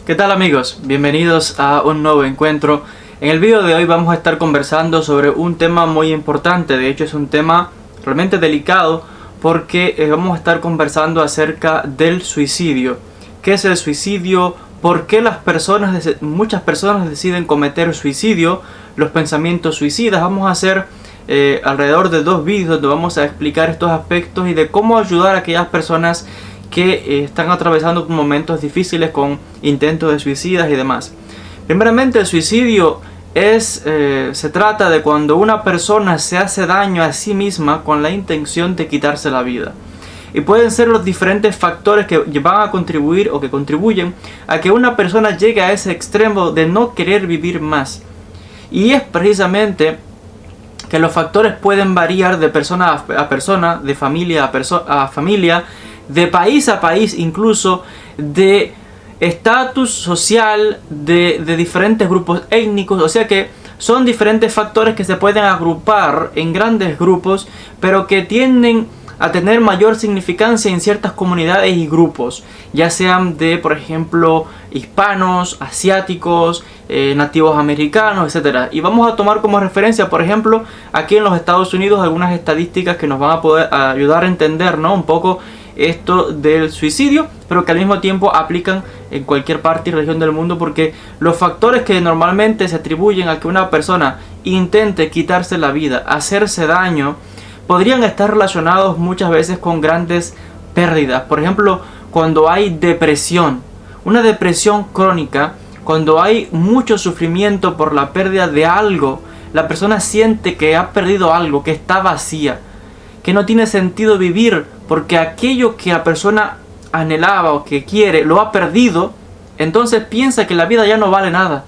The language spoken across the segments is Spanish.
¿Qué tal amigos? Bienvenidos a un nuevo encuentro. En el vídeo de hoy vamos a estar conversando sobre un tema muy importante. De hecho es un tema realmente delicado porque vamos a estar conversando acerca del suicidio. ¿Qué es el suicidio? ¿Por qué muchas personas deciden cometer suicidio? Los pensamientos suicidas. Vamos a hacer alrededor de 2 vídeos donde vamos a explicar estos aspectos y de cómo ayudar a aquellas personas que están atravesando momentos difíciles con intentos de suicidas y demás. Primeramente, el suicidio se trata de cuando una persona se hace daño a sí misma con la intención de quitarse la vida. Y pueden ser los diferentes factores que van a contribuir o que contribuyen a que una persona llegue a ese extremo de no querer vivir más. Y es precisamente que los factores pueden variar de persona a persona, de familia a familia, de país a país, incluso de estatus social, de diferentes grupos étnicos. O sea que son diferentes factores que se pueden agrupar en grandes grupos, pero que tienden a tener mayor significancia en ciertas comunidades y grupos, ya sean de, por ejemplo, hispanos, asiáticos, nativos americanos, etc. Y vamos a tomar como referencia, por ejemplo, aquí en los Estados Unidos, algunas estadísticas que nos van a poder ayudar a entender, ¿no?, un poco esto del suicidio, pero que al mismo tiempo aplican en cualquier parte y región del mundo, porque los factores que normalmente se atribuyen a que una persona intente quitarse la vida, hacerse daño, podrían estar relacionados muchas veces con grandes pérdidas. Por ejemplo, cuando hay depresión, una depresión crónica, cuando hay mucho sufrimiento por la pérdida de algo, la persona siente que ha perdido algo, que está vacía, que no tiene sentido vivir porque aquello que la persona anhelaba o que quiere lo ha perdido. Entonces piensa que la vida ya no vale nada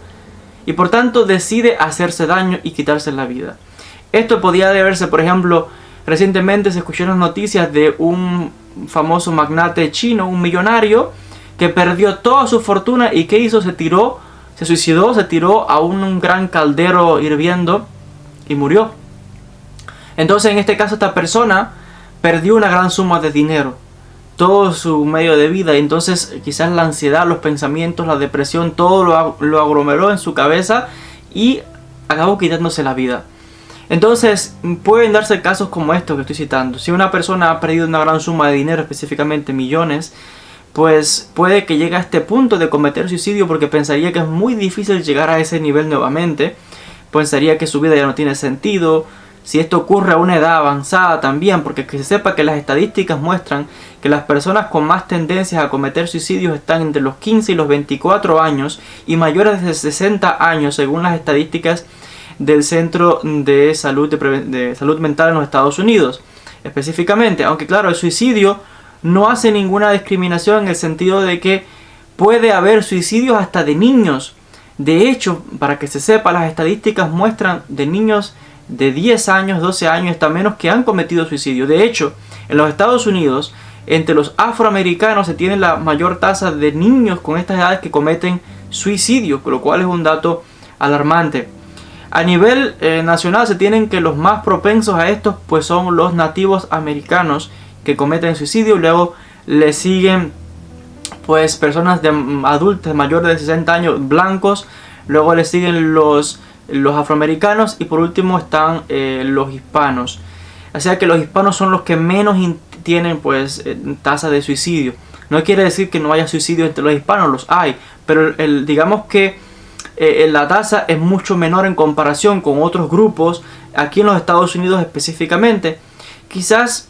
y por tanto decide hacerse daño y quitarse la vida. Esto podía deberse, por ejemplo, recientemente se escucharon noticias de un famoso magnate chino, un millonario, que perdió toda su fortuna y ¿qué hizo? Se suicidó, se tiró a un gran caldero hirviendo y murió. Entonces en este caso esta persona perdió una gran suma de dinero, todo su medio de vida, y entonces quizás la ansiedad, los pensamientos, la depresión, todo lo aglomeró en su cabeza y acabó quitándose la vida. Entonces pueden darse casos como estos que estoy citando. Si una persona ha perdido una gran suma de dinero, específicamente millones, pues puede que llegue a este punto de cometer suicidio porque pensaría que es muy difícil llegar a ese nivel nuevamente, pensaría que su vida ya no tiene sentido. Si esto ocurre a una edad avanzada también, porque que se sepa que las estadísticas muestran que las personas con más tendencias a cometer suicidios están entre los 15 y los 24 años y mayores de 60 años según las estadísticas del Centro de Salud Mental en los Estados Unidos específicamente. Aunque claro, el suicidio no hace ninguna discriminación en el sentido de que puede haber suicidios hasta de niños. De hecho, para que se sepa, las estadísticas muestran de niños de 10 años, 12 años, hasta menos, que han cometido suicidio. De hecho, en los Estados Unidos, entre los afroamericanos se tiene la mayor tasa de niños con estas edades que cometen suicidio, lo cual es un dato alarmante. A nivel nacional se tienen que los más propensos a estos pues son los nativos americanos que cometen suicidio. Luego le siguen pues personas adultas mayores de 60 años blancos. Luego le siguen los afroamericanos y por último están los hispanos. O sea que los hispanos son los que menos tienen pues tasa de suicidio. No quiere decir que no haya suicidio entre los hispanos, los hay, pero digamos que la tasa es mucho menor en comparación con otros grupos aquí en los Estados Unidos específicamente. Quizás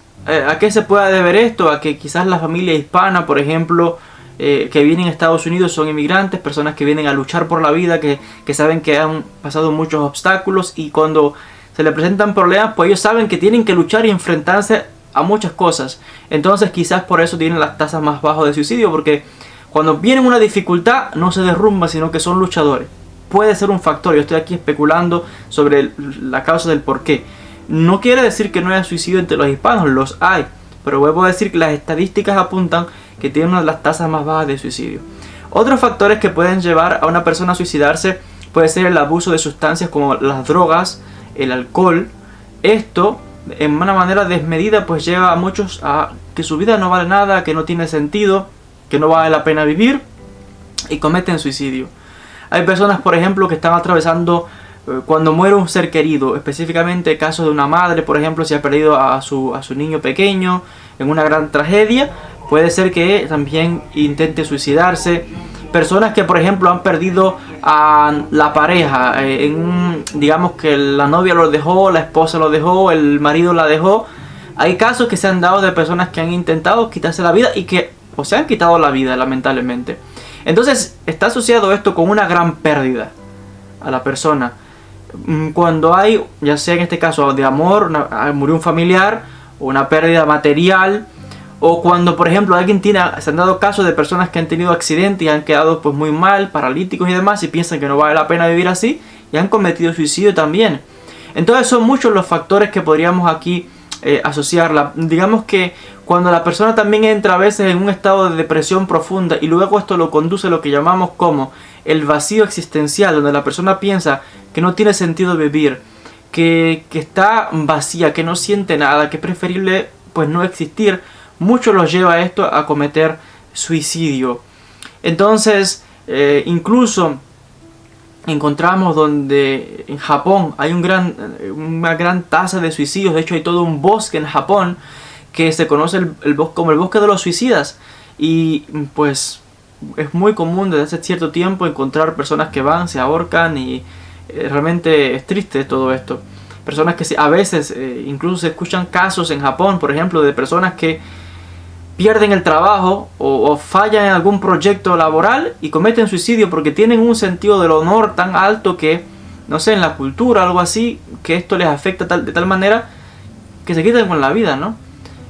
¿a qué se pueda deber esto? A que quizás la familia hispana, por ejemplo, que vienen a Estados Unidos son inmigrantes, personas que vienen a luchar por la vida, que saben que han pasado muchos obstáculos y cuando se les presentan problemas, pues ellos saben que tienen que luchar y enfrentarse a muchas cosas. Entonces quizás por eso tienen las tasas más bajas de suicidio, porque cuando viene una dificultad no se derrumba, sino que son luchadores. Puede ser un factor, yo estoy aquí especulando sobre la causa del por qué. No quiere decir que no haya suicidio entre los hispanos, los hay, pero vuelvo a decir que las estadísticas apuntan que tienen una de las tasas más bajas de suicidio. Otros factores que pueden llevar a una persona a suicidarse puede ser el abuso de sustancias como las drogas, el alcohol. Esto en una manera desmedida pues lleva a muchos a que su vida no vale nada, que no tiene sentido, que no vale la pena vivir y cometen suicidio. Hay personas, por ejemplo, que están atravesando cuando muere un ser querido, específicamente el caso de una madre, por ejemplo, si ha perdido a su niño pequeño en una gran tragedia, puede ser que también intente suicidarse. Personas que, por ejemplo, han perdido a la pareja, digamos que la novia lo dejó, la esposa lo dejó, el marido la dejó. Hay casos que se han dado de personas que han intentado quitarse la vida y que se han quitado la vida, lamentablemente. Entonces está asociado esto con una gran pérdida a la persona. Cuando hay, ya sea en este caso de amor, murió un familiar, una pérdida material, o cuando, por ejemplo, se han dado casos de personas que han tenido accidentes y han quedado pues muy mal, paralíticos y demás, y piensan que no vale la pena vivir así, y han cometido suicidio también. Entonces son muchos los factores que podríamos aquí asociarla. Digamos que cuando la persona también entra a veces en un estado de depresión profunda y luego esto lo conduce a lo que llamamos como el vacío existencial, donde la persona piensa que no tiene sentido vivir, que está vacía, que no siente nada, que es preferible pues no existir, mucho los lleva a esto a cometer suicidio. Entonces incluso encontramos donde en Japón hay una gran tasa de suicidios. De hecho hay todo un bosque en Japón que se conoce como el bosque de los suicidas, y pues es muy común desde hace cierto tiempo encontrar personas que se ahorcan, y realmente es triste todo esto. Personas que a veces incluso se escuchan casos en Japón, por ejemplo, de personas que pierden el trabajo o fallan en algún proyecto laboral y cometen suicidio porque tienen un sentido del honor tan alto que, no sé, en la cultura, algo así, que esto les afecta de tal manera que se quitan con la vida, ¿no?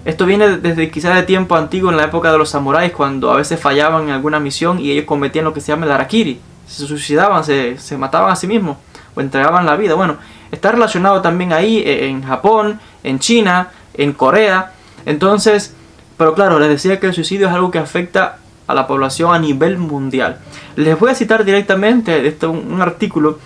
Esto viene desde quizás de tiempo antiguo, en la época de los samuráis, cuando a veces fallaban en alguna misión y ellos cometían lo que se llama el harakiri. Se suicidaban, se mataban a sí mismos o entregaban la vida. Bueno, está relacionado también ahí en Japón, en China, en Corea. Entonces, pero claro, les decía que el suicidio es algo que afecta a la población a nivel mundial. Les voy a citar directamente un artículo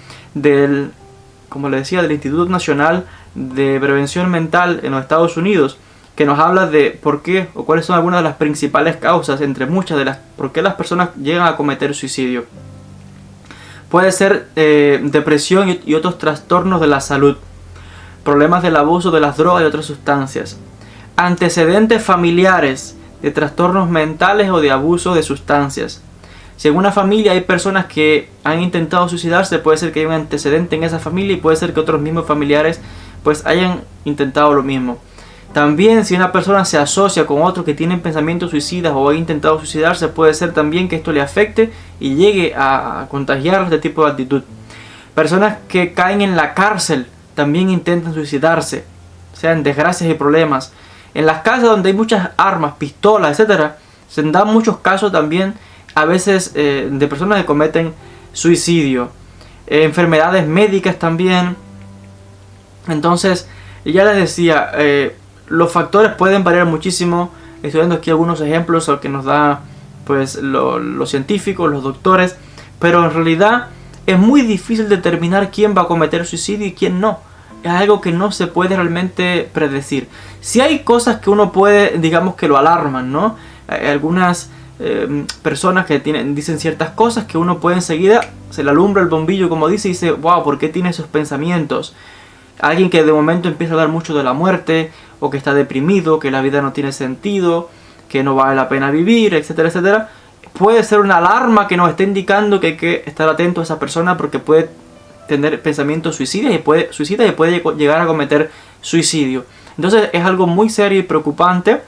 como les decía, del Instituto Nacional de Prevención Mental en los Estados Unidos, que nos habla de por qué o cuáles son algunas de las principales causas, entre muchas de las, por qué las personas llegan a cometer suicidio. Puede ser depresión y otros trastornos de la salud, problemas del abuso de las drogas y otras sustancias, antecedentes familiares de trastornos mentales o de abuso de sustancias. Si en una familia hay personas que han intentado suicidarse, puede ser que haya un antecedente en esa familia y puede ser que otros mismos familiares pues hayan intentado lo mismo. También si una persona se asocia con otro que tienen pensamientos suicidas o ha intentado suicidarse, puede ser también que esto le afecte y llegue a contagiar este tipo de actitud. Personas que caen en la cárcel también intentan suicidarse, sean desgracias y problemas. En las casas donde hay muchas armas, pistolas, etcétera, se dan muchos casos también a veces de personas que cometen suicidio. Enfermedades médicas también. Entonces, ya les decía, los factores pueden variar muchísimo. Estoy dando aquí algunos ejemplos que nos da pues los científicos, los doctores, pero en realidad es muy difícil determinar quién va a cometer suicidio y quién no. Es algo que no se puede realmente predecir. Si hay cosas que uno puede, digamos que lo alarman, ¿no? Hay algunas personas que dicen ciertas cosas que uno puede enseguida, se le alumbra el bombillo como dice y dice, wow, ¿por qué tiene esos pensamientos? Alguien que de momento empieza a hablar mucho de la muerte, o que está deprimido, que la vida no tiene sentido, que no vale la pena vivir, etcétera, etcétera. Puede ser una alarma que nos esté indicando que hay que estar atento a esa persona porque puede tener pensamientos suicidas y puede llegar a cometer suicidio. Entonces es algo muy serio y preocupante.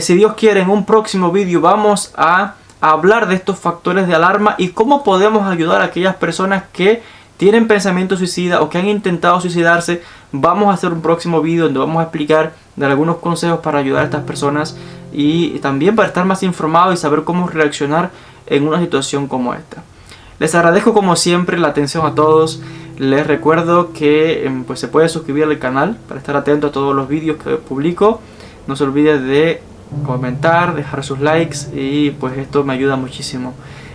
Si Dios quiere, en un próximo vídeo vamos a hablar de estos factores de alarma y cómo podemos ayudar a aquellas personas que tienen pensamientos suicidas o que han intentado suicidarse. Vamos a hacer un próximo vídeo donde vamos a explicar de algunos consejos para ayudar a estas personas y también para estar más informados y saber cómo reaccionar en una situación como esta. Les agradezco como siempre la atención a todos. Les recuerdo que pues se puede suscribir al canal para estar atento a todos los vídeos que publico. No se olvide de comentar, dejar sus likes y pues esto me ayuda muchísimo.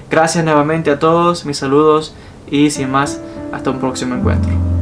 Gracias nuevamente a todos, mis saludos y sin más, hasta un próximo encuentro.